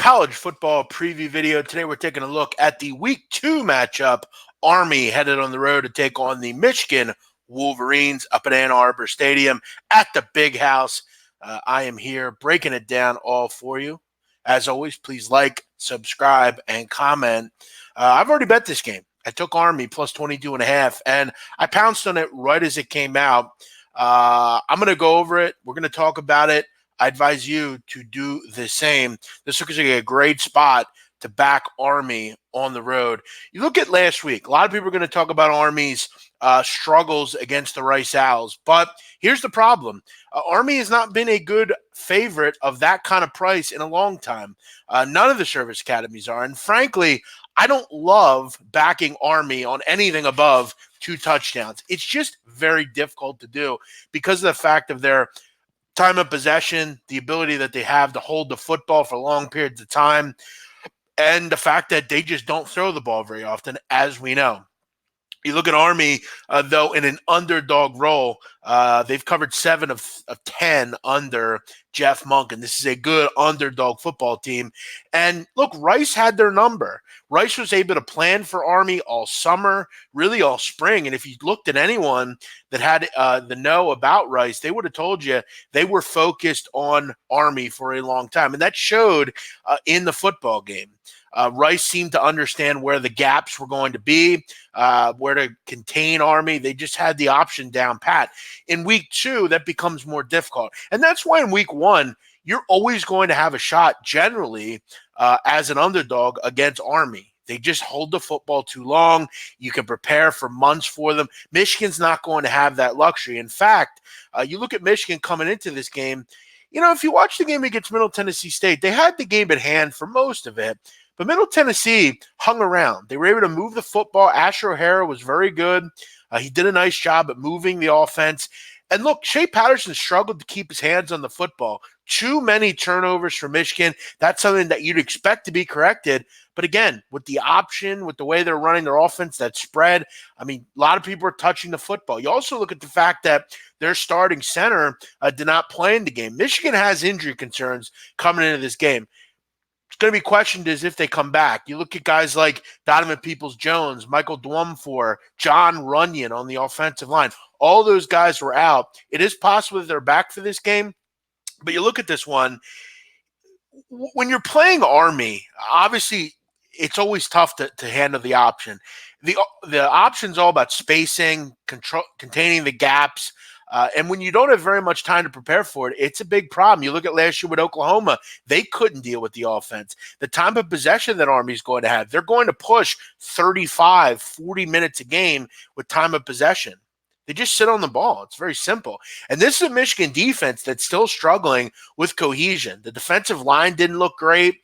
college football preview video. Today we're taking a look at the Week 2 matchup. Army headed on the road to take on the Michigan Wolverines up at Ann Arbor Stadium at the Big House. I am here breaking it down all for you. As always, please like, subscribe, and comment. I've already bet this game. I took Army plus 22.5, and I pounced on it right as it came out. I'm going to go over it. We're going to talk about it. I advise you to do the same. This looks like a great spot to back Army on the road. You look at last week, a lot of people are going to talk about Army's struggles against the Rice Owls, but here's the problem. Army has not been a good favorite of that kind of price in a long time. None of the service academies are, and frankly, I don't love backing Army on anything above 2 touchdowns. It's just very difficult to do because of the fact of their time of possession, the ability that they have to hold the football for long periods of time, and the fact that they just don't throw the ball very often, as we know. You look at Army, though, in an underdog role. They've covered 7 of 10 under Jeff Monk, and this is a good underdog football team. And look, Rice had their number. Rice was able to plan for Army all summer, really all spring. And if you looked at anyone that had the know about Rice, they would have told you they were focused on Army for a long time. And that showed in the football game. Rice seemed to understand where the gaps were going to be, where to contain Army. They just had the option down pat. In Week 2, that becomes more difficult. And that's why in Week 1, you're always going to have a shot generally as an underdog against Army. They just hold the football too long. You can prepare for months for them. Michigan's not going to have that luxury. In fact, you look at Michigan coming into this game. You know, if you watch the game against Middle Tennessee State, they had the game at hand for most of it. But Middle Tennessee hung around. They were able to move the football. Asher O'Hara was very good. He did a nice job at moving the offense. And look, Shea Patterson struggled to keep his hands on the football. Too many turnovers for Michigan. That's something that you'd expect to be corrected. But again, with the option, with the way they're running their offense, that spread, I mean, a lot of people are touching the football. You also look at the fact that their starting center did not play in the game. Michigan has injury concerns coming into this game. It's going to be questioned as if they come back. You look at guys like Donovan Peoples-Jones, Michael Dwumfor, John Runyon on the offensive line. All those guys were out. It is possible that they're back for this game, but you look at this one. When you're playing Army, obviously it's always tough to handle the option. The option's all about spacing, containing the gaps. And when you don't have very much time to prepare for it, it's a big problem. You look at last year with Oklahoma, they couldn't deal with the offense. The time of possession that Army's going to have, they're going to push 35, 40 minutes a game with time of possession. They just sit on the ball. It's very simple. And this is a Michigan defense that's still struggling with cohesion. The defensive line didn't look great.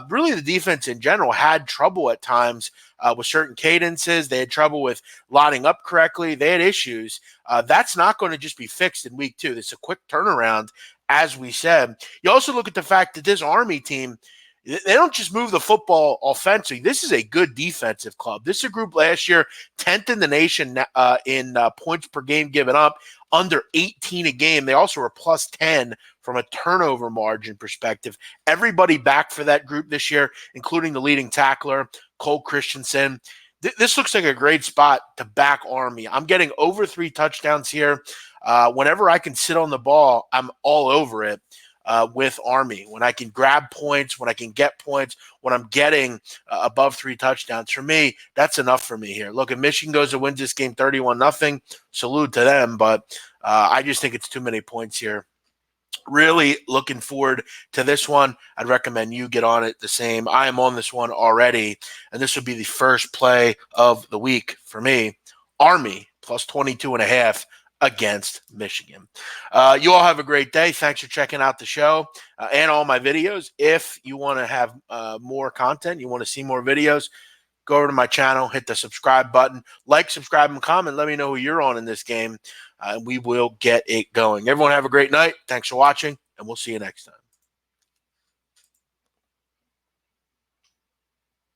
Really, the defense in general had trouble at times with certain cadences. They had trouble with lining up correctly. They had issues. That's not going to just be fixed in Week 2. It's a quick turnaround, as we said. You also look at the fact that this Army team, they don't just move the football offensively. This is a good defensive club. This is a group last year, 10th in the nation in points per game given up, under 18 a game. They also were plus 10 from a turnover margin perspective. Everybody back for that group this year, including the leading tackler, Cole Christensen. This looks like a great spot to back Army. I'm getting over 3 touchdowns here. Whenever I can sit on the ball, I'm all over it. With Army, when I can grab points, when I can get points, when I'm getting above 3 touchdowns, for me, that's enough for me here. Look, if Michigan goes and wins this game 31-0, salute to them, but I just think it's too many points here. Really looking forward to this one. I'd recommend you get on it the same. I am on this one already, and this would be the first play of the week for me. Army plus 22.5. Against Michigan. You all have a great day. Thanks for checking out the show and all my videos. If you want to have more content, you want to see more videos, go over to my channel, hit the subscribe button, like, subscribe, and comment. Let me know who you're on in this game, and we will get it going. Everyone have a great night. Thanks for watching, and we'll see you next time.